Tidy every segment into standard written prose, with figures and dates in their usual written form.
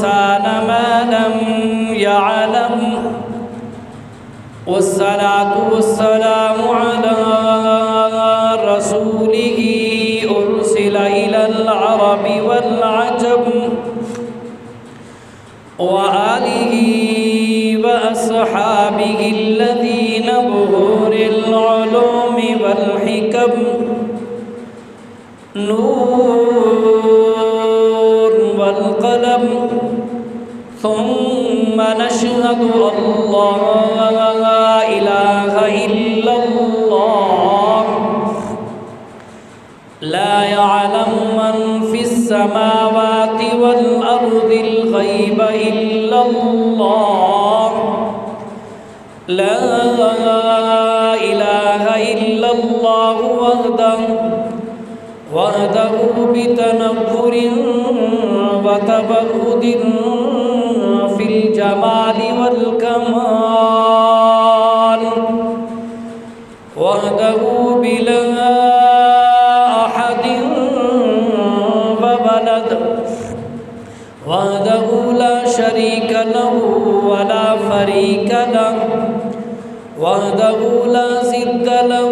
الإنسان ما لم يعلم والصلاة والسلام على رسوله أرسل إلى العرب والعجم وآله وأصحابه الذين بهور العلوم والحكم نور والقلم ثم نشهد أن لا إله إلا الله لا يعلم من في السماوات والأرض الغيب إلا الله لا إله إلا الله وحده بتنكر وتبهد في الجمال والكمال وحده بلا أحد وولد وحده لا شريك له ولا فريق له وحده لا ضد له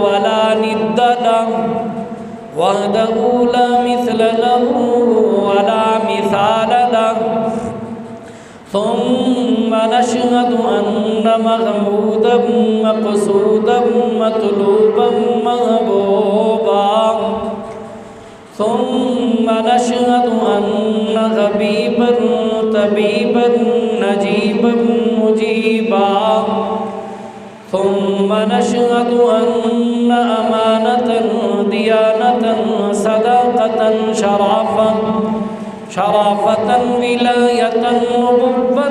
ولا ند له وحده لا مثل له ولا مثال له ثم نشهد أن محمودا مقصودا مطلوبا محبوبا ثم نشهد أن حبيبا طبيبا نجيبا مجيبا ثم نشهد أن أمانة ديانة صداقة شرافة ولاية نبوة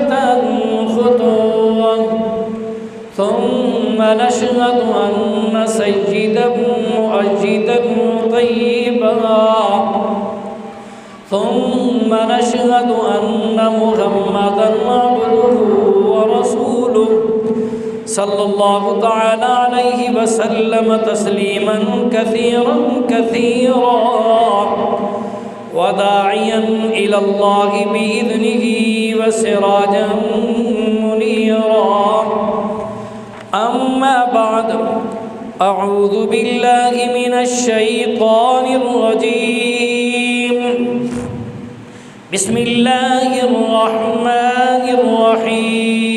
خطوة ثم نشهد أن سيدا مؤجدا طيبا ثم نشهد أن محمدا عبده ورسوله صلى الله تعالى عليه وسلم تسليما كثيرا كثيرا وداعيا إلى الله بإذنه وسراجا منيرا أما بعد أعوذ بالله من الشيطان الرجيم بسم الله الرحمن الرحيم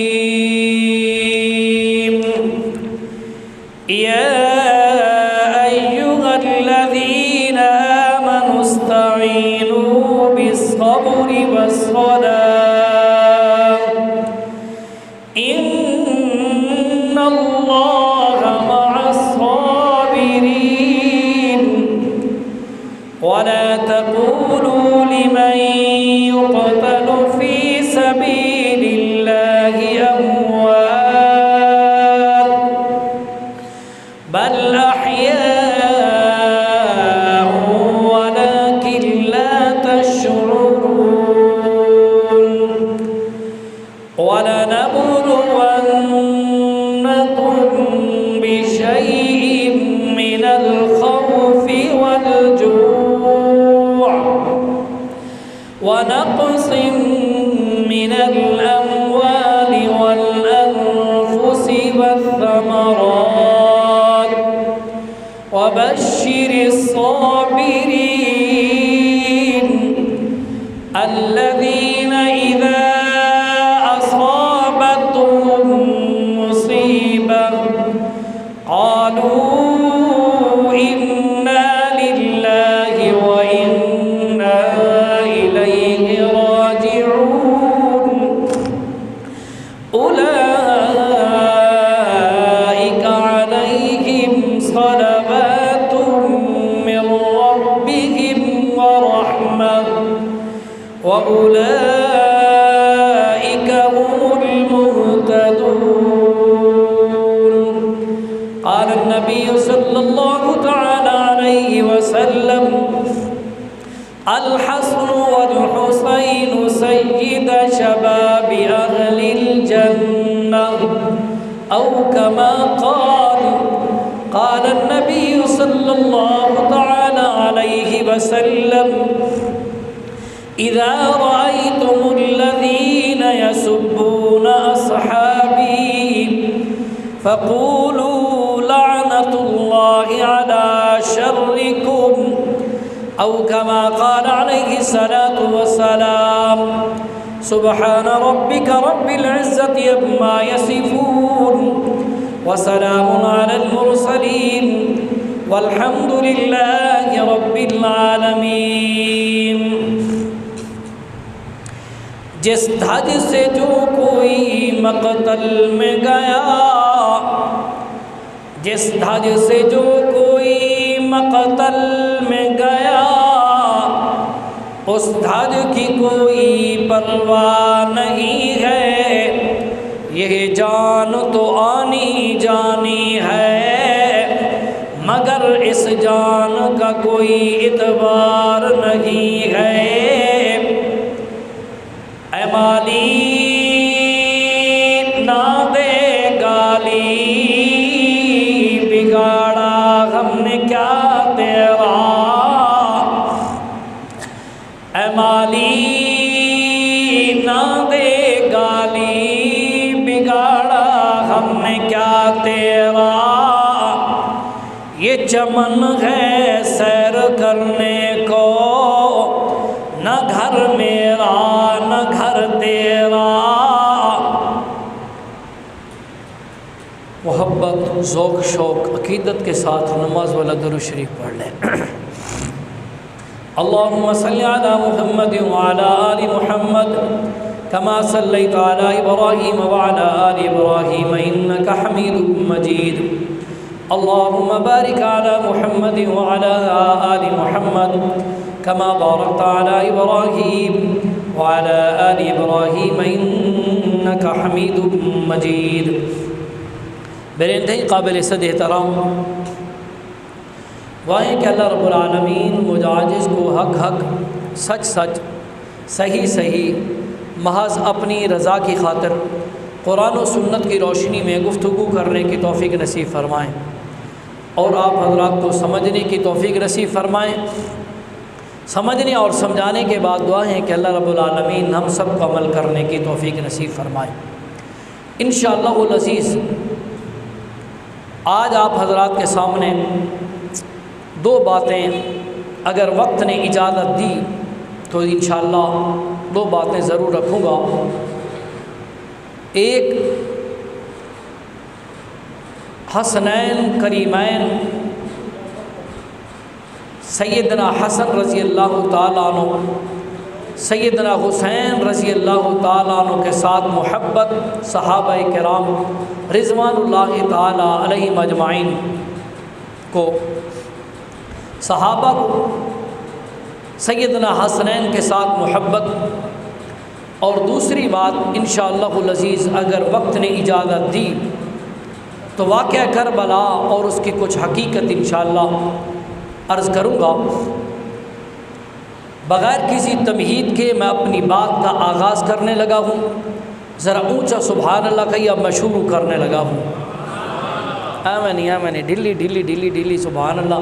يا أيها الذين آمنوا استعينوا بالصبر والصلاة إن الله مع الصابرين ولا تقولوا لمن يقتل في سبيل الله أموات بل أحياء ولكن لا تشعرون ولنبلونكم بشيء من الخوف والجوع ونقص من الأموال والأنفس والثمرات وبشر الصابرين الذين إذا أصابتهم مصيبة قالوا إنا لله وإنا إليه راجعون أولئك عليهم صلوات من ربهم ورحمة وأولئك هم المهتدون قال النبي صلى الله تعالى عليه وسلم الحسن والحسين سيد شباب أهل الجنة أو كما قال النبي صلى الله تعالى عليه وسلم إذا رأيت أرأيتم الذين يسبون أصحابي فقولوا لعنة الله على شركم أو كما قال عليه الصلاة والسلام سبحان ربك رب العزة عما يصفون وسلام على المرسلين والحمد لله رب العالمین۔ جس دھج سے جو کوئی مقتل میں گیا، جس دھج سے جو کوئی مقتل میں گیا، اس دھج کی کوئی پرواہ نہیں ہے، یہ جان تو آنی جانی ہے، مگر اس جان کا کوئی اعتبار نہیں ہے۔ اے مالی نہ دے گالی، بگاڑا ہم نے کیا تیرا، اے مالی نہ دے گالی، بگاڑا ہم نے کیا تیرا، یہ چمن ہے سیر کرنے کو، نہ گھر میرا نہ گھر تیرا۔ محبت، ذوق، شوق، عقیدت کے ساتھ نماز والا درود شریف پڑھ لیں۔ اللہم صلی علی محمد وعلی آل محمد کما صلیت علی ابراہیم وعلی آل ابراہیم انک حمید مجید۔ اللہم بارک علی محمد وعلی آل محمد کما بارکت علی ابراہیم وعلی آل ابراہیم انک حمید مجید۔ میرے انتہائی قابل صد احترام واہیں کہ اللہ رب العالمین مجھ عاجز کو حق حق، سچ سچ، صحیح صحیح، محض اپنی رضا کی خاطر قرآن و سنت کی روشنی میں گفتگو کرنے کی توفیق نصیب فرمائیں، اور آپ حضرات کو سمجھنے کی توفیق نصیب فرمائیں۔ سمجھنے اور سمجھانے کے بعد دعا ہے کہ اللہ رب العالمین ہم سب کو عمل کرنے کی توفیق نصیب فرمائیں انشاءاللہ العزیز۔ آج آپ حضرات کے سامنے دو باتیں اگر وقت نے اجازت دی تو انشاءاللہ دو باتیں ضرور رکھوں گا۔ ایک حسنین کریمین سیدنا حسن رضی اللہ تعالیٰ عنہ، سیدنا حسین رضی اللہ تعالیٰ عنہ کے ساتھ محبت صحابہ کرام رضوان اللہ تعالیٰ علیہم اجمعین کو، صحابہ کو سیدنا حسنین کے ساتھ محبت، اور دوسری بات انشاءاللہ العزیز اگر وقت نے اجازت دی تو واقعہ کربلا اور اس کی کچھ حقیقت انشاءاللہ عرض کروں گا۔ بغیر کسی تمہید کے میں اپنی بات کا آغاز کرنے لگا ہوں، ذرا اونچا سبحان اللہ کہیے، اب میں شروع کرنے لگا ہوں۔ آمین ڈلی ڈلی ڈلی ڈلی سبحان اللہ،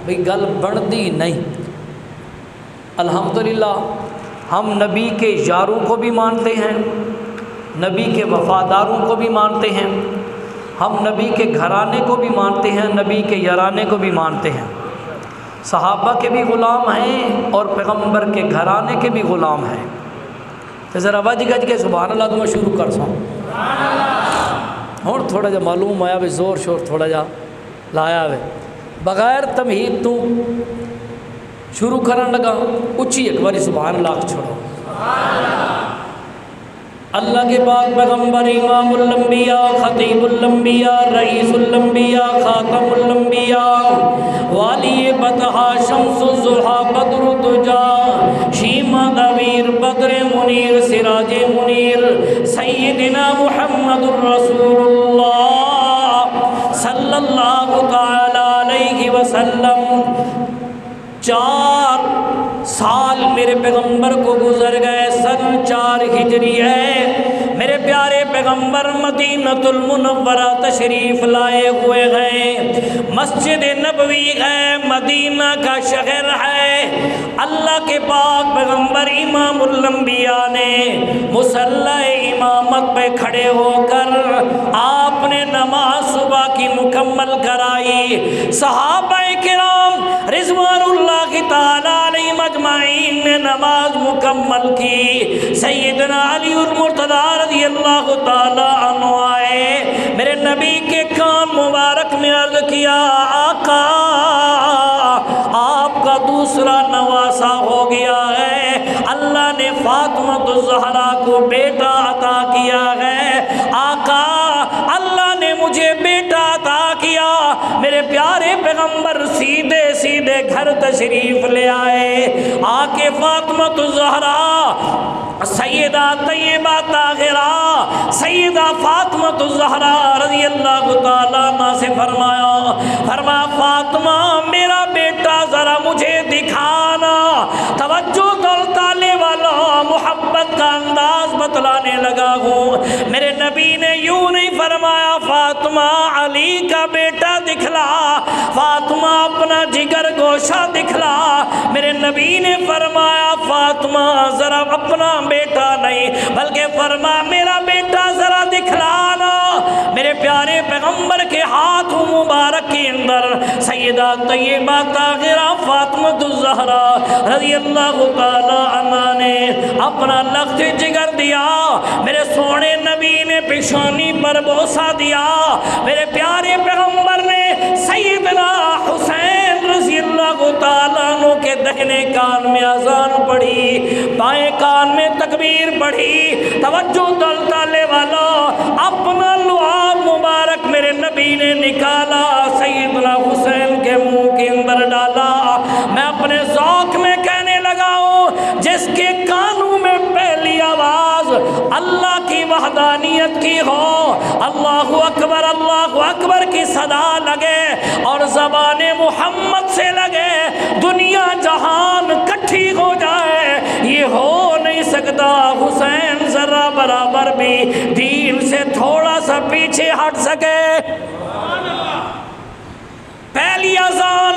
بھئی گل بڑھتی نہیں۔ الحمدللہ ہم نبی کے یاروں کو بھی مانتے ہیں، نبی کے وفاداروں کو بھی مانتے ہیں، ہم نبی کے گھرانے کو بھی مانتے ہیں، نبی کے یارانے کو بھی مانتے ہیں، صحابہ کے بھی غلام ہیں اور پیغمبر کے گھرانے کے بھی غلام ہیں۔ تو ذرا وج گج کے سبحان اللہ تو میں شروع کر سوں۔ اور تھوڑا جا معلوم آیا بھی زور شور تھوڑا جا لایا ہوئے، بغیر تمہید تو شروع کرن لگا، اچھی ایک باری سبحان اللہ چھوڑو۔ اللہ کے پاک پیغمبر امام الانبیاء، خطیب الانبیاء، رئیس الانبیاء، خاتم الانبیاء، والی بطحا، شمس الضحیٰ، بدر الدجا، شیمہ دویر، بدر منیر، سراج منیر، سیدنا محمد الرسول اللہ صلی اللہ تعالی علیہ وسلم۔ 4 سال میرے پیغمبر کو گزر گئے، سن 4 ہجری ہے۔ میرے پیارے پیارے پیغمبر مدینۃ المنورہ تشریف لائے ہوئے ہیں، مسجد نبوی ہے، مدینہ کا شہر ہے۔ اللہ کے پاک پیغمبر امام الانبیاء نے مصلی امامت پہ کھڑے ہو کر آپ نے نماز صبح کی مکمل کرائی۔ صحابہ کرام رضوان اللہ تعالی علیہم اجمعین نے نماز مکمل کی۔ سیدنا علی المرتضی رضی اللہ تعالی عنہ آئے، میرے نبی کے کان مبارک میں عرض کیا، آقا آپ کا دوسرا نواسا ہو گیا ہے، اللہ نے فاطمہ الزہرا کو بیٹا عطا کیا ہے۔ آقا اللہ نے مجھے بیٹا عطا کیا۔ میرے پیارے پیغمبر سیدھے سیدھے گھر تشریف لے آئے، آ کے فاطمہ الزہرا سیدہ طیبہ طاہرہ سیدہ فاطمہ الزہرا رضی اللہ تعالیٰ عنہ سے فرمایا فاطمہ میرا بیٹا ذرا مجھے دکھانا۔ توجہ دلتانے والا محبت کا انداز بتلانے لگا ہوں۔ میرے نبی نے یوں نہیں فرمایا فاطمہ علی کا بیٹا دکھلا، فاطمہ اپنا جگر گوشہ دکھلا۔ میرے نبی نے فرمایا فاطمہ ذرا اپنا بیٹا نہیں بلکہ فرمایا میرا بیٹا ذرا دکھلانا۔ میرے پیارے پیغمبر کے ہاتھ مبارک کے اندر سیدہ طیبہ طاہرہ فاطمہ الزہرا رضی اللہ تعالی عنہا نے اپنا لخت جگر دیا۔ میرے سونے نبی نے پیشانی پر بوسہ دیا۔ میرے پیارے پیغمبر نے سیدنا حسین رضی اللہ تعالیٰ عنہ کے دہنے کان میں اذان پڑھی، بائیں کان میں تکبیر پڑھی۔ توجہ دلتالے والا اپنا لعاب مبارک میرے نبی نے نکالا، سیدنا حسین کے منہ کے اندر ڈالا۔ میں اپنے ذوق میں کہنے لگا ہوں جس کے کانوں میں پہلی آواز اللہ کی وحدانیت کی ہو، اللہ اکبر کی صدا لگے اور زبان محمد سے لگے، دنیا جہان کٹھی ہو جائے، یہ ہو نہیں سکتا۔ حسین ذرا برابر بھی دین سے تھوڑا سا پیچھے ہٹ سکے۔ پہلی اذان،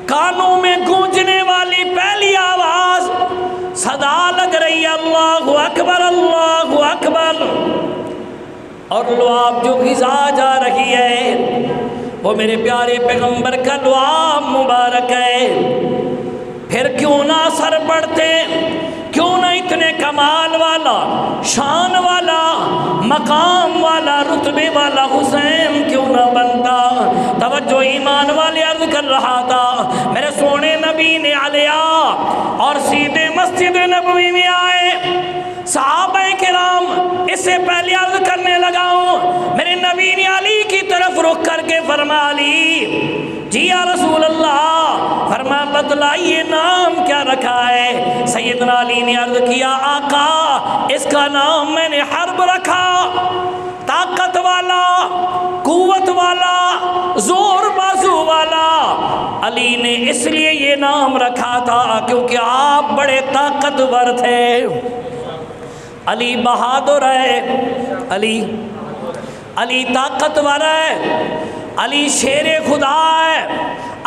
کانوں میں گونجنے والی پہلی آواز، صدا لگ رہی اللہ اکبر اللہ اکبر، اور لعاب جو غذا جا رہی ہے وہ میرے پیارے پیغمبر کا لعاب مبارک ہے۔ پھر کیوں نہ اثر پڑتے، کیوں نہ اتنے کمال والا، شان والا، مقام والا، رتبے والا حسین کیوں نہ بنتا۔ توجہ ایمان والے عرض کر رہا تھا، میرے سونے نبی نے علیہ اور سیدھے مسجد نبوی میں آئے۔ صحابہ کرام اس سے پہلے عرض کرنے لگا ہوں، میرے نبی نے علی کی طرف رخ کر کے فرمایا علی جی یا رسول اللہ، فرمایا بتلائیے نام کیا رکھا ہے۔ سیدنا علی نے عرض کیا آقا اس کا نام میں نے حرب رکھا، طاقت والا، قوت والا، زور بازو والا۔ علی نے اس لیے یہ نام رکھا تھا کیونکہ آپ بڑے طاقتور تھے۔ علی بہادر ہے، علی طاقتور ہے، علی شیر خدا ہے،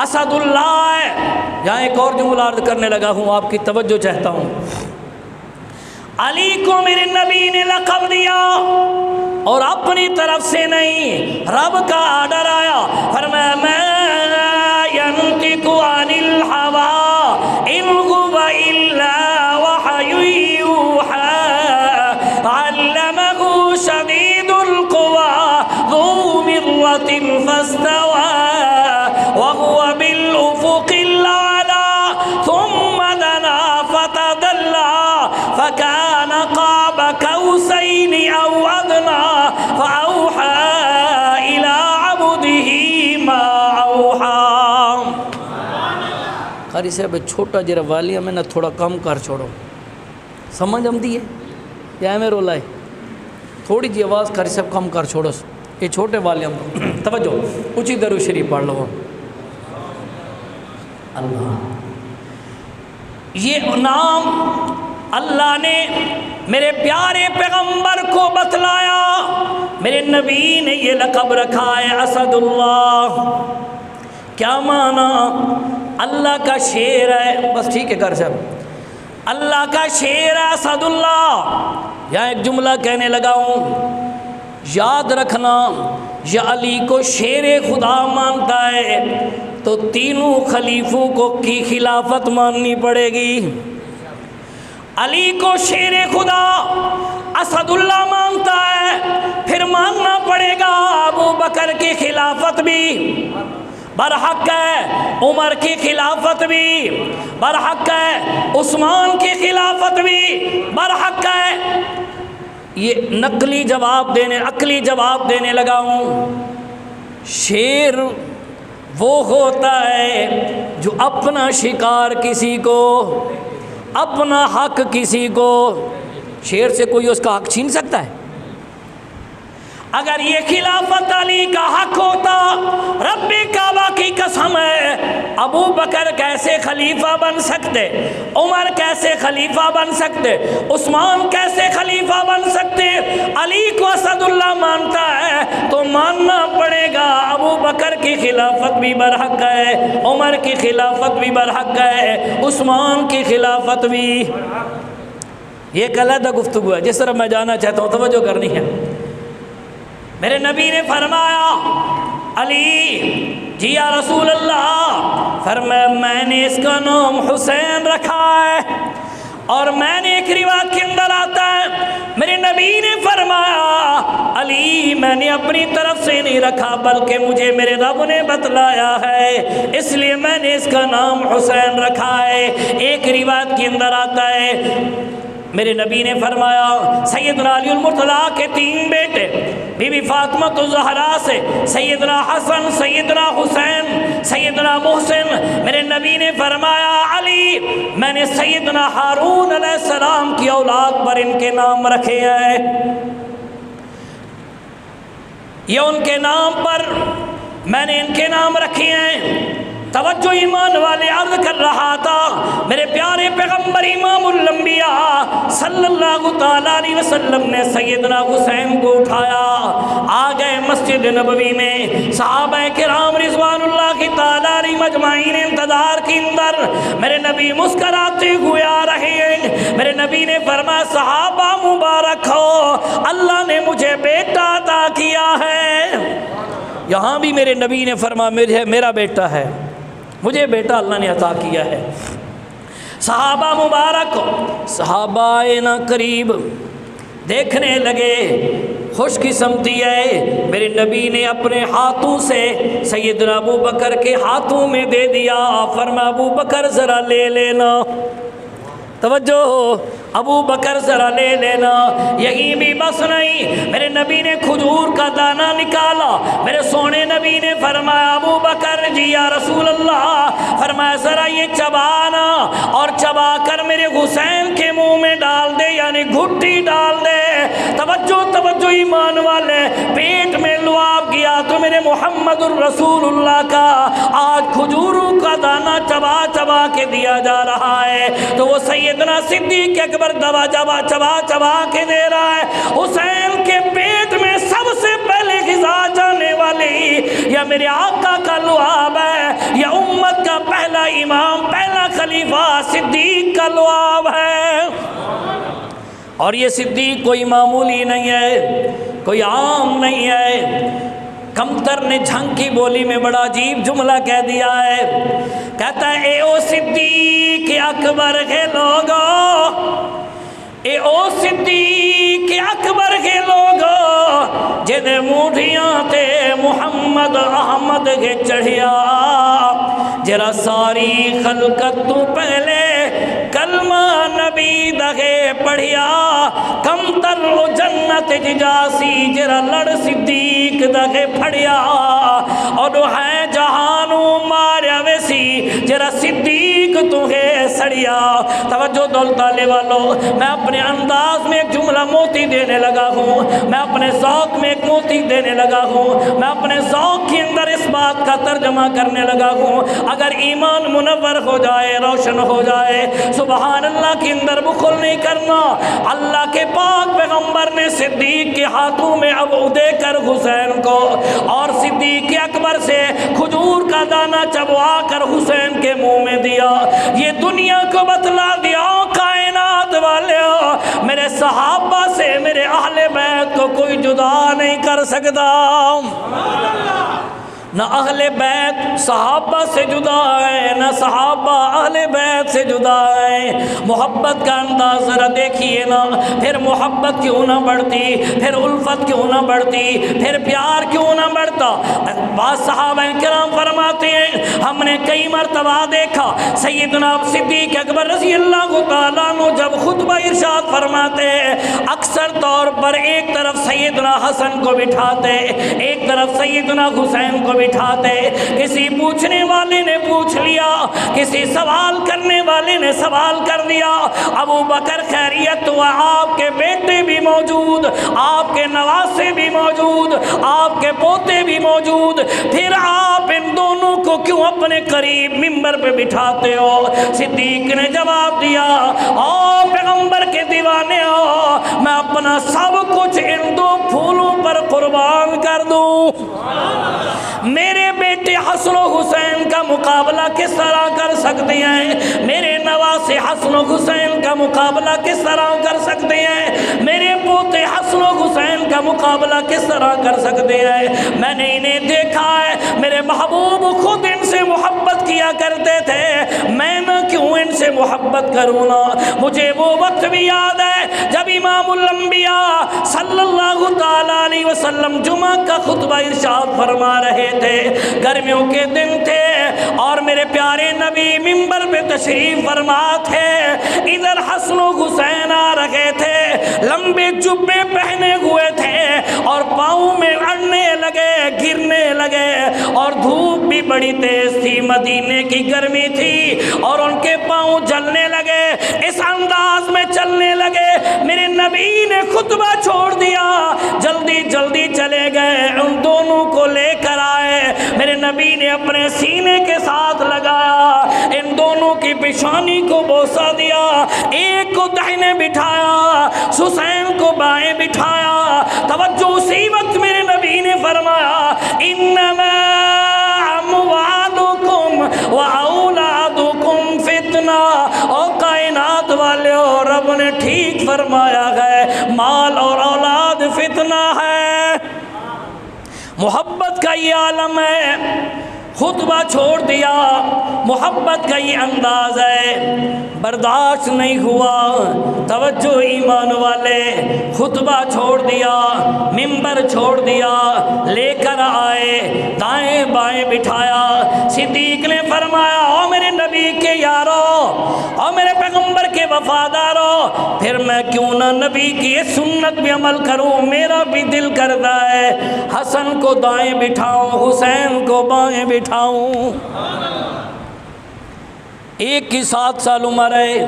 اسد اللہ ہے۔ یہاں ایک اور جملہ عرض کرنے لگا ہوں، آپ کی توجہ چاہتا ہوں۔ علی کو میرے نبی نے لقب دیا اور اپنی طرف سے نہیں، رب کا آرڈر آیا، فرمایا ما ينطق عن الهوى إن هو إلا وحي يوحى علمه شديد القوى ذو مرة فاستوى وهو بالأفق الأعلى ثم دنا فتدلى فكان قاب قوسين أو أدنى فأوحى إلى عبده ما أوحى۔ قاری صاحب چھوٹا جرا والیہ میں نہ تھوڑا کم کر چھوڑو، سمجھ آمدی ہے یا میں رولا ہے؟ تھوڑی جی آواز قاری صاحب کم کر چھوڑو، یہ چھوٹے والیہ میں توجہ، اونچی درود شریف پڑھ لو۔ اللہ، یہ نام اللہ نے میرے پیارے پیغمبر کو بتلایا، میرے نبی نے یہ لقب رکھا ہے اسد اللہ۔ کیا معنی؟ اللہ کا شیر ہے، بس ٹھیک ہے کر صاحب، اللہ کا شیر ہے اسد اللہ۔ یہاں ایک جملہ کہنے لگا ہوں، یاد رکھنا یہ علی کو شیر خدا مانتا ہے تو تینوں خلیفوں کو کی خلافت ماننی پڑے گی۔ علی کو شیر خدا اسد اللہ مانتا ہے، پھر ماننا پڑے گا ابو بکر کی خلافت بھی برحق ہے، عمر کی خلافت بھی برحق ہے، عثمان کی خلافت بھی برحق ہے۔ یہ نقلی جواب دینے، عقلی جواب دینے لگا ہوں۔ شیر وہ ہوتا ہے جو اپنا شکار کسی کو، اپنا حق کسی کو، شیر سے کوئی اس کا حق چھین سکتا ہے؟ اگر یہ خلافت علی کا حق ہوتا، رب کعبہ کی قسم ہے، ابو بکر کیسے خلیفہ بن سکتے، عمر کیسے خلیفہ بن سکتے، عثمان کیسے خلیفہ بن سکتے؟ علی کو اسد اللہ مانتا ہے تو ماننا پڑے گا ابو بکر کی خلافت بھی برحق ہے، عمر کی خلافت بھی برحق ہے، عثمان کی خلافت بھی۔ یہ ایک علیحدہ گفتگو ہے جس طرح میں جانا چاہتا ہوں، توجہ کرنی ہے۔ میرے نبی نے فرمایا علی جی یا رسول اللہ، فرمایا میں نے اس کا نام حسین رکھا ہے، اور میں نے ایک روایت کے اندر آتا ہے میرے نبی نے فرمایا علی میں نے اپنی طرف سے نہیں رکھا بلکہ مجھے میرے رب نے بتلایا ہے، اس لیے میں نے اس کا نام حسین رکھا ہے۔ ایک روایت کے اندر آتا ہے میرے نبی نے فرمایا سیدنا علی المرتضیٰ کے 3 بیٹے، بی بی فاطمہ الزہرا سے سیدنا حسن، سیدنا حسین، سیدنا محسن، میرے نبی نے فرمایا علی میں نے سیدنا ہارون علیہ السلام کی اولاد پر ان کے نام رکھے ہیں، یہ ان کے نام پر میں نے ان کے نام رکھے ہیں۔ توجہ ایمان والے، عرض کر رہا تھا میرے پیارے پیغمبر امام الانبیاء صلی اللہ تعالیٰ علیہ وسلم نے سیدنا حسین کو اٹھایا، آ گئے مسجد نبوی میں، صحابہ کرام رضوان اللہ تعالیٰ علیہ مجمعین انتظار کے اندر، میرے نبی مسکراتے ہوئے آ رہے ہیں۔ میرے نبی نے فرمایا صحابہ مبارک ہو، اللہ نے مجھے بیٹا عطا کیا ہے۔ یہاں بھی میرے نبی نے فرمایا میرا بیٹا ہے، مجھے بیٹا اللہ نے عطا کیا ہے۔ صحابہ مبارک صحابہ آئے نا قریب، دیکھنے لگے، خوش قسمتی ہے میرے نبی نے اپنے ہاتھوں سے سیدنا ابو بکر کے ہاتھوں میں دے دیا، فرمایا ابو بکر ذرا لے لینا، توجہ ہو، ابو بکر ذرا لے لینا۔ یہی بھی بس نہیں، میرے نبی نے کھجور کا دانہ نکالا، میرے سونے نبی نے فرمایا ابو بکر جی یا رسول اللہ، فرمایا ذرا یہ چبانا اور چبا کر میرے حسین کے منہ میں ڈال دے، یعنی گھٹی ڈال دے۔ توجہ توجہ ایمان والے، پیٹ میں لعاب گیا تو میرے محمد الرسول اللہ کا آج کھجوروں کا دانہ چبا چبا کے دیا جا رہا ہے، تو وہ سیدنا صدیق اکبر دوا چبا کے دے رہا ہے۔ حسین کے پیٹ میں سب سے پہلے غذا جانے والی یا میرے آقا کا لعاب ہے، یا امت کا پہلا امام، پہلا خلیفہ صدیق کا لعاب ہے۔ اور یہ صدیق کوئی معمولی نہیں ہے، کوئی عام نہیں ہے۔ کمتر نے جھنگ کی بولی میں بڑا عجیب جملہ کہہ دیا ہے، کہتا ہے اے او صدیق اکبر کے لوگو، اے او صدیق اکبر کے لوگو، جدے موڑیاں تے محمد احمد کے چڑھیا، جرا ساری خلقت تو پہلے کلمہ نبی دغے پڑھیا، کم تر جنت جنت جاسی جرا لڑ صدیق دغے پھڑیا اور ہے جہانو ماریا ویسی جرا صدیق تمہیں سڑیا۔ توجہ دولتالے والو، میں اپنے انداز میں ایک جملہ موتی دینے لگا ہوں، میں اپنے ذوق میں ایک موتی دینے لگا ہوں، میں اپنے ذوق کے اندر اس بات کا ترجمہ کرنے لگا ہوں۔ اگر ایمان منور ہو جائے، روشن ہو جائے، سبحان اللہ کے اندر بخل نہیں کرنا۔ اللہ کے پاک پیغمبر نے صدیق کے ہاتھوں میں ابو دے کر حسین کو اور صدیق اکبر سے کھجور کا دانہ چبوا کر حسین کے منہ میں دیا۔ یہ دنیا کو بتلا دیا کائنات والے، میرے صحابہ سے میرے اہل بیت کو کوئی جدا نہیں کر سکتا۔ نہ اہل بیت صحابہ سے جدا ہے، نہ صحابہ اہل بیت سے جدا ہے۔ محبت کا انداز ذرا دیکھیے نا، پھر محبت کیوں نہ بڑھتی، پھر الفت کیوں نہ بڑھتی، پھر پیار کیوں نہ بڑھتا۔ بعض صحابہ کرام فرماتے ہیں ہم نے کئی مرتبہ دیکھا سیدنا صدیق اکبر رضی اللہ تعالیٰ عنہ جب خطبہ ارشاد فرماتے ہیں، اکثر طور پر ایک طرف سیدنا حسن کو بٹھاتے، ایک طرف سیدنا حسین کو بٹھاتے۔ کسی پوچھنے والے نے پوچھ لیا، کسی سوال کرنے والے نے سوال کر دیا، ابو بکر خیریت ہوا، آپ کے بیٹے بھی موجود، آپ کے نواسے بھی موجود، آپ کے پوتے بھی موجود، پھر آپ ان دونوں کو کیوں اپنے قریب منبر پہ بٹھاتے ہو؟ صدیق نے جواب دیا، او پیغمبر کے دیوانے ہو، میں اپنا سب کچھ ان دو پھولوں پر قربان کر دوں۔ میرے بیٹے حسن و حسین کا مقابلہ کس طرح کر سکتے ہیں؟ میرے نواسے حسن و حسین کا مقابلہ کس طرح کر سکتے ہیں؟ میرے پوتے حسن و حسین کا مقابلہ کس طرح کر سکتے ہیں؟ میں نے انہیں دیکھا ہے، میرے محبوب خود ان سے محبت کیا کرتے تھے، میں نہ کیوں ان سے محبت کروں نا۔ مجھے وہ وقت بھی یاد ہے جب امام الانبیاء صلی اللہ تعالیٰ علیہ وسلم جمعہ کا خطبہ ارشاد فرما رہے تھے، گرمیوں کے دن تھے اور میرے پیارے نبی منبر پہ تشریف فرما تھے، ادھر حسن و حسین آ رہے تھے، لمبے جبے پہنے ہوئے تھے اور پاؤں میں اڑنے لگے، گرنے لگے، اور دھوپ بھی بڑی تیز تھی، مدینے کی گرمی تھی اور ان کے پاؤں جلنے لگے، اس انداز میں چلنے لگے۔ میرے نبی نے خطبہ چھوڑ دیا، جلدی جلدی چلے گئے، ان دونوں کو لے کر آئے، میرے نبی نے اپنے سینے کے ساتھ لگایا، ان دونوں کی پیشانی کو بوسہ دیا، ایک کو داہنے بٹھایا، حسین کو بائیں بٹھایا۔ توجہ، اسی وقت میرے نبی نے فرمایا، انما اموالکم واولادکم فتنہ۔ او کائنات والے، رب نے ٹھیک فرمایا ہے، مال اور اولاد فتنہ ہے۔ محبت کا یہ عالم ہے، خطبہ چھوڑ دیا، محبت کا یہ انداز ہے، برداشت نہیں ہوا۔ توجہ ایمان والے، خطبہ چھوڑ دیا، منبر چھوڑ دیا، لے کر آئے، دائیں بائیں بٹھایا۔ صدیق نے فرمایا، او میرے نبی کے یارو، او میرے پیغمبر کے وفادارو، پھر میں کیوں نہ نبی کی یہ سنت بھی عمل کروں؟ میرا بھی دل کرتا ہے حسن کو دائیں بٹھاؤں، حسین کو بائیں بٹھاؤں۔ ایک کی 7 سال عمر ہے،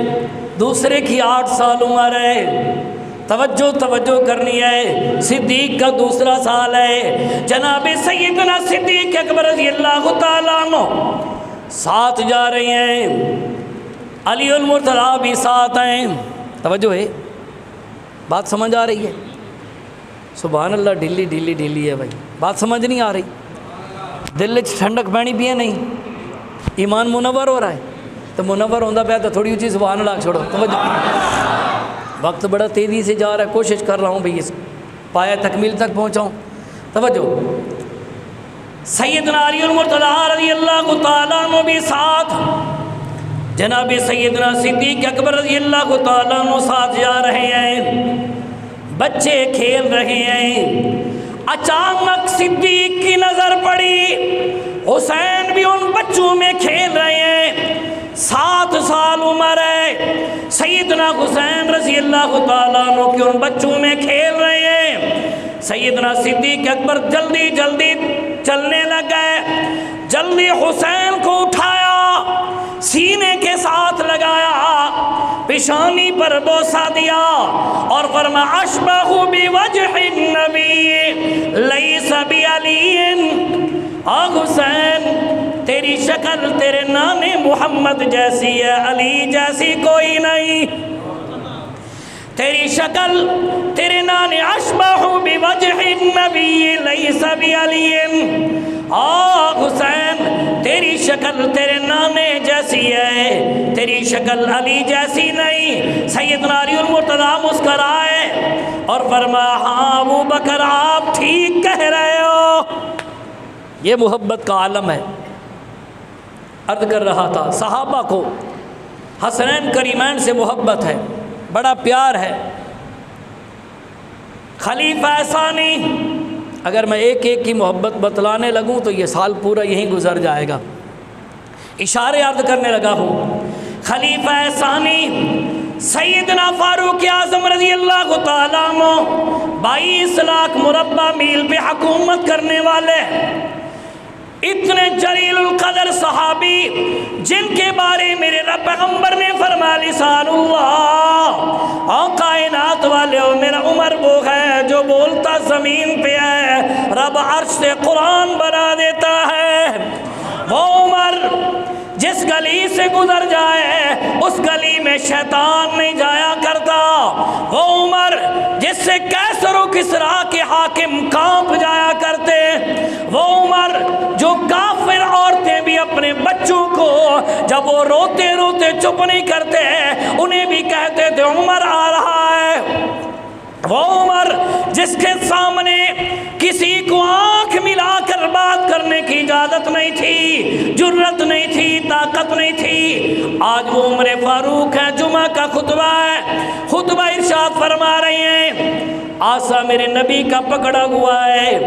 دوسرے کی 8 سال عمر ہے۔ توجہ کرنی ہے، صدیق کا دوسرا سال ہے، جناب سیدنا صدیق اکبر رضی اللہ تعالیٰ عنہ ساتھ جا رہے ہیں، علی المرتضیٰ بھی ساتھ ہیں۔ توجہ ہے، بات سمجھ آ رہی ہے؟ سبحان اللہ، ڈھیلی ڈھیلی ڈھیلی ہے بھائی، بات سمجھ نہیں آ رہی؟ دل ٹھنڈک پینی بھی ہے نہیں؟ ایمان منور ہو رہا ہے تو منور ہوندہ پیا تو تھوڑی اونچی سبحان اللہ چھوڑو۔ توجہ، وقت بڑا تیزی سے جا رہا ہے، کوشش کر رہا ہوں بھئی اس پایا تکمیل تک پہنچاؤں۔ توجہ، سیدنا علی المرتضیٰ رضی اللہ تعالیٰ عنہ بھی ساتھ، جناب سیدنا صدیق اکبر رضی اللہ تعالیٰ عنہ ساتھ جا رہے ہیں، بچے کھیل رہے ہیں۔ اچانک صدیق کی نظر پڑی، حسین بھی ان بچوں میں کھیل رہے ہیں، 7 سال عمر ہے، سیدنا حسین رضی اللہ تعالیٰ عنہ کے ان بچوں میں کھیل رہے ہیں۔ سیدنا صدیق اکبر جلدی جلدی چلنے لگ گئے، جلدی حسین کو اٹھایا، سینے کے ساتھ لگایا، پیشانی پر بوسہ دیا اور فرمایا اشبہ بوجہ النبی لیس بعلی، حسین تیری شکل تیرے نانے محمد جیسی ہے، علی جیسی کوئی نہیں، تیری شکل تیرے نانے اشبہ بوجہ النبی لیس بعلی، حسین تیری شکل تیرے نانے جیسی ہے، تیری شکل علی جیسی نہیں۔ سیدنا علی المرتضیٰ مسکرائے اور فرمایا ہاں ابو بکر آپ ٹھیک کہہ رہے ہو۔ یہ محبت کا عالم ہے۔ عرض کر رہا تھا صحابہ کو حسنین کریمین سے محبت ہے، بڑا پیار ہے۔ خلیفہ ثانی، اگر میں ایک ایک کی محبت بتلانے لگوں تو یہ سال پورا یہیں گزر جائے گا، اشارے عرض کرنے لگا ہوں۔ خلیفہ ثانی سیدنا فاروق اعظم رضی اللہ تعالیٰ عنہ 22 لاکھ مربع میل پہ حکومت کرنے والے، اتنے جلیل القدر صحابی جن کے بارے میرے رب پیغمبر نے فرمایا لسان اللہ، اور کائنات والے ہو میرا عمر وہ ہے جو بولتا زمین پہ ہے، رب عرش سے قرآن بنا دیتا ہے۔ وہ عمر جس گلی سے گزر جائے اس گلی میں شیطان نہیں جایا کرتا، وہ عمر جس سے کیسر و کسریٰ کے حاکم کانپ جایا کرتے، وہ عمر جو کافر عورتیں بھی اپنے بچوں کو جب وہ روتے روتے چپ نہیں کرتے انہیں بھی کہتے تھے عمر آ رہا ہے، وہ عمر جس کے سامنے کسی کو آنکھ ملا کر بات کرنے کی اجازت نہیں تھی، جرت نہیں تھی، طاقت نہیں تھی، آج وہ عمر فاروق ہے۔ جمعہ کا خطبہ ہے، خطبہ ارشاد فرما رہے ہیں آسا میرے نبی کا پکڑا ہوا ہے،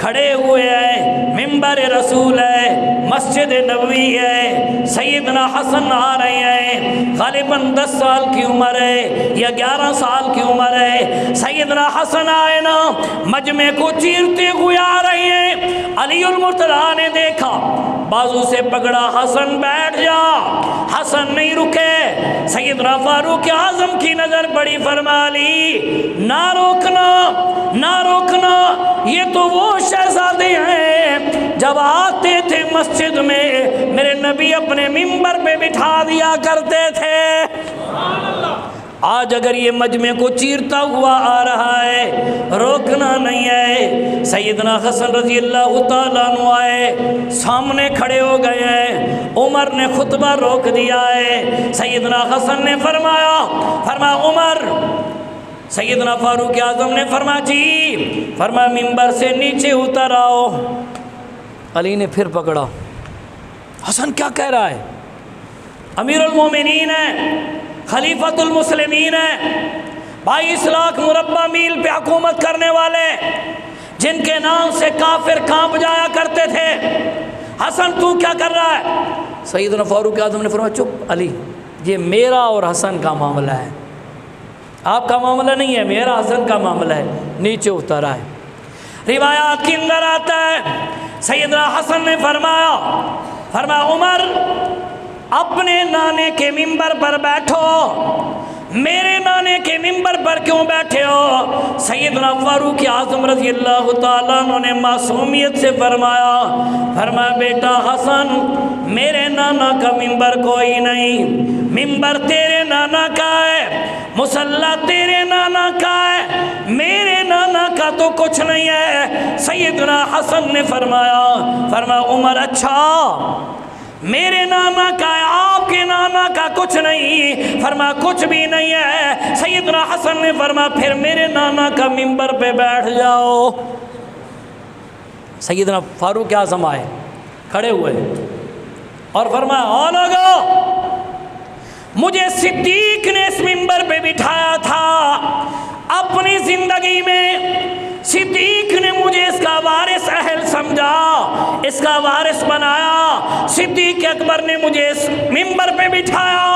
کھڑے ہوئے ہیں، منبر رسول ہے، مسجد نبوی ہے، سیدنا حسن آ رہے ہیں، غالباً 10 سال کی عمر ہے یا 11 سال کی عمر ہے، سیدنا حسن آئے نا مجمع کو چیرتے ہوئے آ رہے ہیں، علی المرتضیٰ نے دیکھا، بازو سے پکڑا، حسن بیٹھ جا، حسن نہیں رکے، سیدنا فاروق اعظم کی نظر پڑی، فرما لی نہ روکنا نہ روکنا، یہ تو وہ شہزادے ہیں جب آتے تھے مسجد میں میرے نبی اپنے منبر پہ بٹھا دیا کرتے تھے۔ آج اگر یہ مجمع کو چیرتا ہوا آ رہا ہے روکنا نہیں ہے۔ سیدنا حسن رضی اللہ تعالیٰ عنہ آئے، سامنے کھڑے ہو گئے ہیں، عمر نے خطبہ روک دیا ہے، سیدنا حسن نے فرمایا عمر، سیدنا فاروق اعظم نے فرمایا جی، فرمایا منبر سے نیچے اتر آؤ۔ علی نے پھر پکڑا، حسن کیا کہہ رہا ہے؟ امیر المومنین ہے، خلیفۃ المسلمین ہے، 22 لاکھ مربع میل پہ حکومت کرنے والے، جن کے نام سے کافر کانپ جایا کرتے تھے، حسن تو کیا کر رہا ہے؟ سیدنا فاروق اعظم نے فرمایا چپ علی، یہ میرا اور حسن کا معاملہ ہے، آپ کا معاملہ نہیں ہے، میرا حسن کا معاملہ ہے، نیچے اتر آئے۔ روایات کے اندر آتا ہے سیدنا حسن نے فرمایا عمر اپنے نانے کے منبر پر بیٹھو، میرے نانے کے منبر پر کیوں بیٹھے ہو؟ سیدنا فاروق اعظم رضی اللہ تعالیٰ عنہ نے معصومیت سے فرمایا بیٹا حسن، میرے نانا کا منبر کوئی نہیں، منبر تیرے نانا کا ہے، مصلی تیرے نانا کا ہے، میرے نانا کا تو کچھ نہیں ہے۔ سیدنا حسن نے فرمایا عمر اچھا میرے نانا کا ہے، آپ کے نانا کا کچھ نہیں، فرمایا کچھ بھی نہیں ہے۔ سیدنا حسن نے فرمایا پھر میرے نانا کا منبر پہ بیٹھ جاؤ۔ سیدنا فاروق اعظم آئے، کھڑے ہوئے اور فرمایا او لوگو، مجھے صدیق نے اس منبر پہ بٹھایا تھا، اپنی زندگی میں صدیق نے مجھے اس کا وارث اہل سمجھا، اس کا وارث بنایا، صدیق اکبر نے مجھے اس ممبر پہ بٹھایا،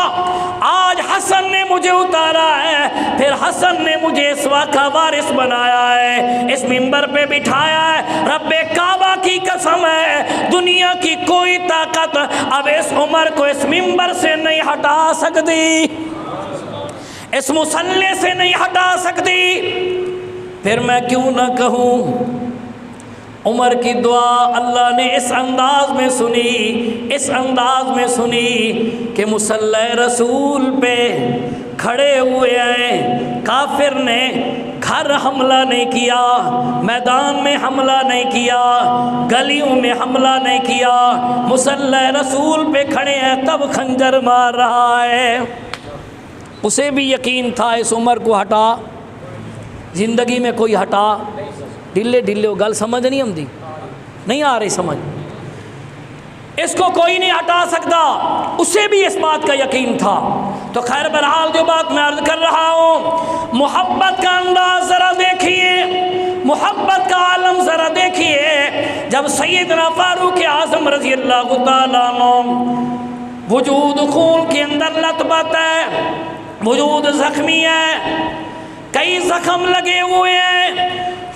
آج حسن نے مجھے اتارا ہے، پھر حسن نے مجھے اس وقت کا وارث بنایا ہے، اس ممبر پہ بٹھایا ہے۔ رب کعبہ کی قسم ہے، دنیا کی کوئی طاقت اب اس عمر کو اس ممبر سے نہیں ہٹا سکتی، اس مصلی سے نہیں ہٹا سکتی۔ پھر میں کیوں نہ کہوں، عمر کی دعا اللہ نے اس انداز میں سنی، اس انداز میں سنی کہ مصلی رسول پہ کھڑے ہوئے ہیں، کافر نے گھر حملہ نہیں کیا، میدان میں حملہ نہیں کیا، گلیوں میں حملہ نہیں کیا، مصلی رسول پہ کھڑے ہیں تب خنجر مار رہا ہے۔ اسے بھی یقین تھا اس عمر کو ہٹا زندگی میں کوئی ہٹا ڈھلے ڈھلے گل سمجھ نہیں آتی، نہیں آ رہی سمجھ، اس کو کوئی نہیں ہٹا سکتا، اسے بھی اس بات کا یقین تھا۔ تو خیر بہرحال جو بات میں عرض کر رہا ہوں، محبت کا انداز ذرا دیکھیے، محبت کا عالم ذرا دیکھیے۔ جب سیدنا فاروق اعظم رضی اللہ تعالیٰ عنہ وجود خون کے اندر لطبت ہے، وجود زخمی ہے، کئی زخم لگے ہوئے ہیں،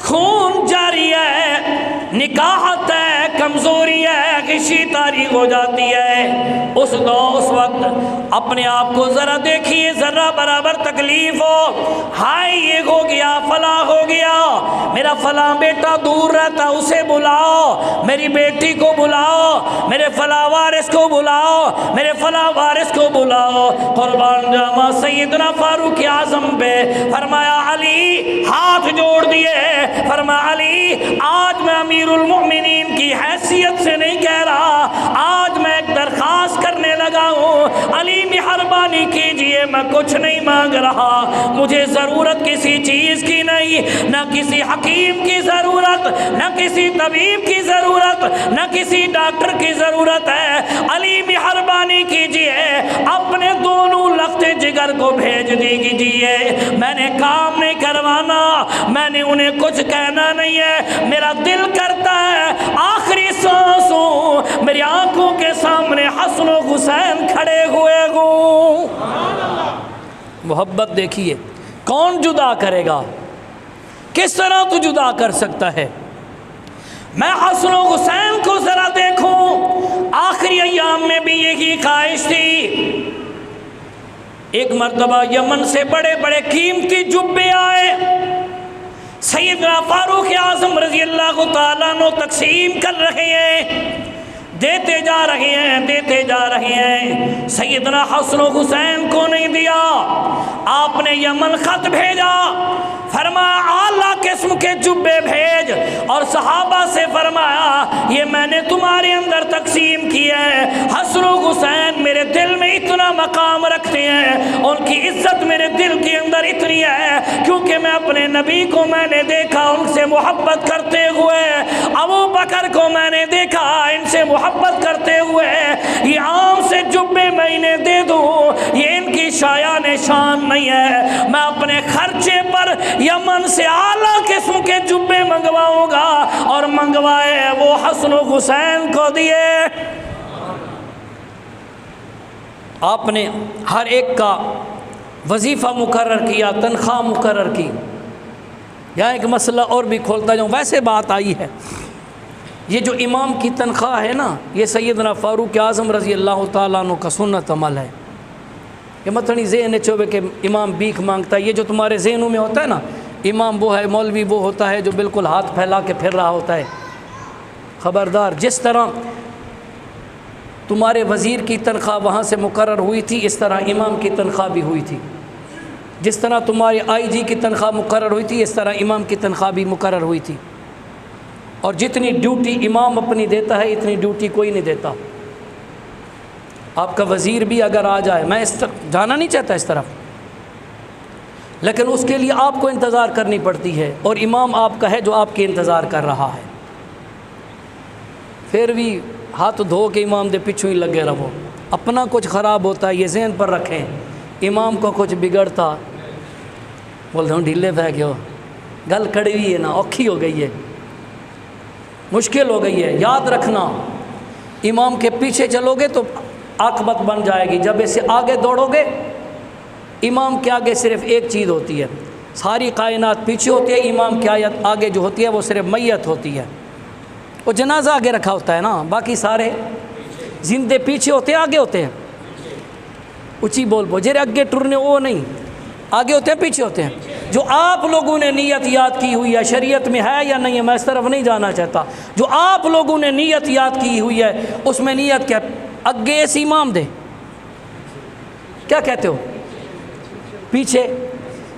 خون جاری ہے، نکاحت ہے، کمزوری ہے، غشی تاریخ ہو جاتی ہے، اس وقت اپنے آپ کو ذرا دیکھیے، ذرا برابر تکلیف ہو، ہائے یہ ہو گیا، فلاں ہو گیا، میرا فلاں بیٹا دور رہتا اسے بلاؤ، میری بیٹی کو بلاؤ، میرے فلاں وارث کو بلاؤ، میرے فلاں وارث کو بلاؤ۔ قربان جاواں سیدنا فاروق اعظم پہ فرمایا، علی ہاتھ جوڑ دیے، فرمایا علی آج میں امیر المؤمنین کی حیثیت سے نہیں کہہ رہا، آج میں ایک درخواست کرنے لگا ہوں، علی مہربانی کیجئے، میں کچھ نہیں مانگ رہا، مجھے ضرورت کسی چیز کی نہیں، نہ کسی حکیم کی ضرورت، نہ کسی طبیب کی ضرورت، نہ کسی ڈاکٹر کی ضرورت ہے، علی مہربانی کیجئے اپنے دونوں لختے جگر کو بھیج دیجئے، میں نے کام نہیں کروانا، میں نے انہیں کچھ کہنا نہیں ہے، میرا دل کرتا ہے آخری سانس ہوں میری آنکھوں کے سامنے حسن و حسین کھڑے ہوئے ہوں۔ محبت دیکھیے، کون جدا کرے گا، کس طرح تو جدا کر سکتا ہے؟ میں حسن و حسین کو ذرا دیکھوں، آخری ایام میں بھی یہی خواہش تھی۔ ایک مرتبہ یمن سے بڑے بڑے قیمتی جبے آئے، سیدنا فاروق اعظم رضی اللہ تعالیٰ عنہ تقسیم کر رہے ہیں، دیتے جا رہے ہیں، دیتے جا رہے ہیں، سیدنا حسن و حسین کو نہیں دیا، آپ نے یمن خط بھیجا، فرمایا اعلیٰ قسم کے جبے بھیج، اور صحابہ سے فرمایا یہ میں نے تمہارے اندر تقسیم کیا ہے، حسن و حسین میرے دل میں اتنا مقام رکھتے ہیں، ان کی عزت میرے دل کے اندر اتنی ہے کیونکہ میں اپنے نبی کو میں نے دیکھا ان سے محبت کرتے ہوئے، ابو بکر کو میں نے دیکھا ان سے محبت کرتے ہوئے، یہ عام سے جبے میں انہیں دے دوں یہ ان کی شایان شان نہیں ہے، میں اپنے خرچے پر یمن سے اعلیٰ قسم کے جبے منگواؤں گا، اور منگوائے وہ حسن و حسین کو دیے۔ آپ نے ہر ایک کا وظیفہ مقرر کیا، تنخواہ مقرر کی۔ یہاں ایک مسئلہ اور بھی کھولتا جاؤں، ویسے بات آئی ہے، یہ جو امام کی تنخواہ ہے نا، یہ سیدنا فاروق اعظم رضی اللہ تعالیٰ عنہ کا سنت عمل ہے۔ یہ متنی ذہن چوبے کہ امام بھیک مانگتا ہے، یہ جو تمہارے ذہنوں میں ہوتا ہے نا، امام وہ ہے، مولوی وہ ہوتا ہے جو بالکل ہاتھ پھیلا کے پھر رہا ہوتا ہے، خبردار، جس طرح تمہارے وزیر کی تنخواہ وہاں سے مقرر ہوئی تھی، اس طرح امام کی تنخواہ بھی ہوئی تھی، جس طرح تمہاری آئی جی کی تنخواہ مقرر ہوئی تھی، اس طرح امام کی تنخواہ بھی مقرر ہوئی تھی، اور جتنی ڈیوٹی امام اپنی دیتا ہے اتنی ڈیوٹی کوئی نہیں دیتا۔ آپ کا وزیر بھی اگر آ جائے، میں اس طرف جانا نہیں چاہتا اس طرف، لیکن اس کے لیے آپ کو انتظار کرنی پڑتی ہے، اور امام آپ کا ہے جو آپ کے انتظار کر رہا ہے، پھر بھی ہاتھ دھو کے امام دے پیچھو ہی لگے رہو۔ اپنا کچھ خراب ہوتا ہے یہ ذہن پر رکھیں، امام کو کچھ بگڑتا بولتے ہوں ڈھیلے پہ گئے ہو، گل کڑی ہوئی ہے نا، اوکھی ہو گئی ہے، مشکل ہو گئی ہے۔ یاد رکھنا، امام کے پیچھے چلو گے تو عاقبت بن جائے گی، جب اسے آگے دوڑو گے، امام کے آگے صرف ایک چیز ہوتی ہے، ساری کائنات پیچھے ہوتی ہے، امام کی آیت آگے جو ہوتی ہے وہ صرف میت ہوتی ہے، وہ جنازہ آگے رکھا ہوتا ہے نا، باقی سارے زندے پیچھے ہوتے ہیں، آگے ہوتے ہیں، اچھی بول جیرے اگے ٹرنے وہ نہیں، آگے ہوتے ہیں پیچھے ہوتے ہیں۔ جو آپ لوگوں نے نیت یاد کی ہوئی ہے، شریعت میں ہے یا نہیں ہے میں اس طرف نہیں جانا چاہتا، جو آپ لوگوں نے نیت یاد کی ہوئی ہے اس میں نیت کیا، اگے اس امام دے، کیا کہتے ہو، پیچھے،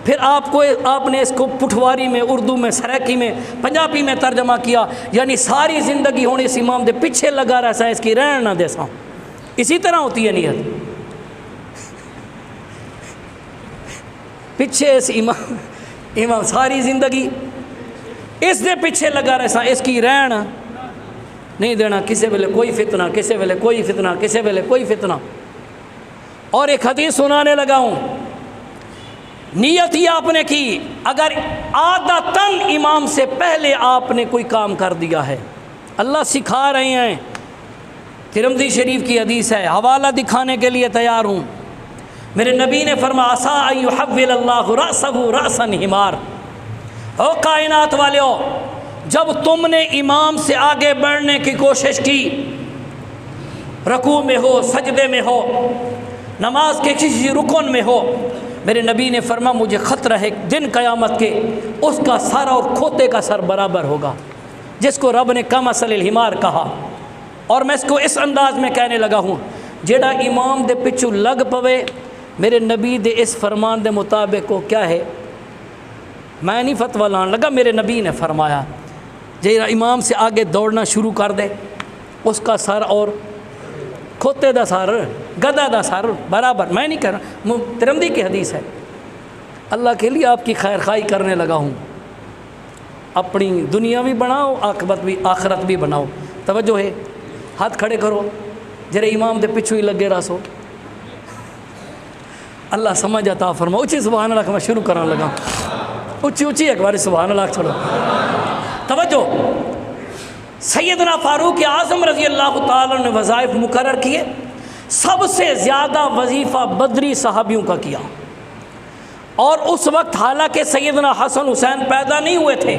پھر آپ نے اس کو پٹھواری میں، اردو میں، سرائکی میں، پنجابی میں ترجمہ کیا، یعنی ساری زندگی ہونے اس امام دے پیچھے لگا رہا ہے، اس کی رہن نہ دے سا، اسی طرح ہوتی ہے نیت، پیچھے اس امام ساری زندگی اس دے پیچھے لگا رہا ہے، اس کی رہن نہیں دینا، کسی ویلے کوئی فتنہ، کسی ویلے کوئی فتنہ، کسی ویلے کوئی فتنہ۔ اور ایک حدیث سنانے لگا ہوں، نیت ہی آپ نے کی، اگر عادتاً امام سے پہلے آپ نے کوئی کام کر دیا ہے، اللہ سکھا رہے ہیں، ترمذی شریف کی حدیث ہے، حوالہ دکھانے کے لیے تیار ہوں، میرے نبی نے فرمایا عسیٰ ان یحول اللہ رأسہ رأسا حمار، او کائنات والو، جب تم نے امام سے آگے بڑھنے کی کوشش کی، رکوع میں ہو، سجدے میں ہو، نماز کے کسی رکن میں ہو، میرے نبی نے فرمایا مجھے خطرہ ہے دن قیامت کے اس کا سر اور کھوتے کا سر برابر ہوگا، جس کو رب نے کمثل الحمار کہا۔ اور میں اس کو اس انداز میں کہنے لگا ہوں، جیڑا امام دے پچھو لگ پوے، میرے نبی دے اس فرمان دے مطابق کو کیا ہے، میں نہیں فتویٰ لان لگا، میرے نبی نے فرمایا جیڑا امام سے آگے دوڑنا شروع کر دے اس کا سر اور کھوتے دا سر، گدھا دا سر برابر، میں نہیں کہہ رہا، ترمذی کی حدیث ہے، اللہ کے لیے آپ کی خیر خواہی کرنے لگا ہوں، اپنی دنیا بھی بناؤ، آخرت بھی بناؤ، توجہ ہے، ہاتھ کھڑے کرو، جرے امام دے پچھو ہی لگے راسو، اللہ سمجھ عطا فرما، اچھی سبحان اللہ، میں شروع کرنے لگا، اچھی ایک بار سبحان اللہ چھوڑو، توجہ، سیدنا فاروق اعظم رضی اللہ تعالیٰ نے وظائف مقرر کیے، سب سے زیادہ وظیفہ بدری صحابیوں کا کیا، اور اس وقت حالانکہ سیدنا حسن حسین پیدا نہیں ہوئے تھے،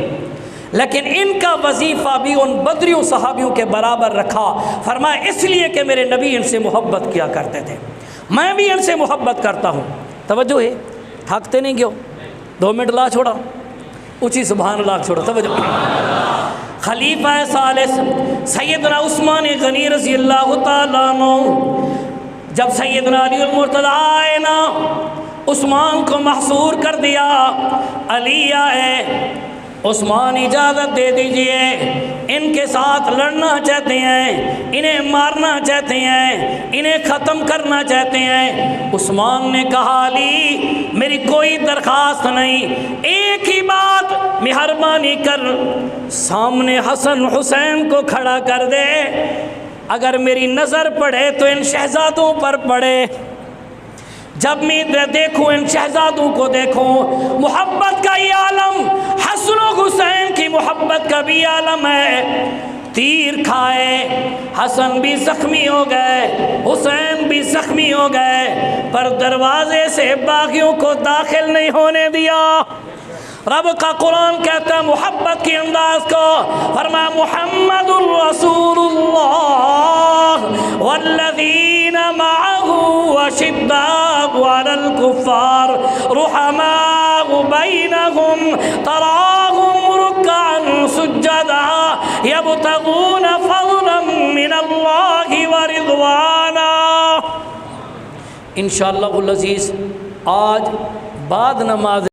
لیکن ان کا وظیفہ بھی ان بدریوں صحابیوں کے برابر رکھا، فرمایا اس لیے کہ میرے نبی ان سے محبت کیا کرتے تھے، میں بھی ان سے محبت کرتا ہوں، توجہ ہے، تھکتے نہیں گئے، 2 منٹ لا چھوڑا، اچھی سبحان اللہ چھوڑا، توجہ۔ خلیفہ ثالث سیدنا عثمان غنی رضی اللہ تعالیٰ عنہ، جب سیدنا علی المرتضیٰ آئے نا، عثمان کو محصور کر دیا، علی آئے، عثمان اجازت دے دیجئے، ان کے ساتھ لڑنا چاہتے ہیں، انہیں مارنا چاہتے ہیں، انہیں ختم کرنا چاہتے ہیں۔ عثمان نے کہا علی میری کوئی درخواست نہیں، ایک ہی بات مہربانی کر، سامنے حسن حسین کو کھڑا کر دے، اگر میری نظر پڑے تو ان شہزادوں پر پڑے، جب میں دیکھوں ان شہزادوں کو دیکھوں، محبت کا یہ عالم، حسن و حسین کی محبت کا بھی عالم ہے، تیر کھائے، حسن بھی زخمی ہو گئے، حسین بھی زخمی ہو گئے، پر دروازے سے باغیوں کو داخل نہیں ہونے دیا۔ رب کا قرآن کہتا ہے محبت کے انداز کو، فرمایا محمد الرسول اللہ والذین معہ اشداء علی الکفار رحماء بینہم تراہم رکعا سجدا یبتغون فضلا من اللہ ورضوانا۔ انشاءاللہ العزیز آج بعد نماز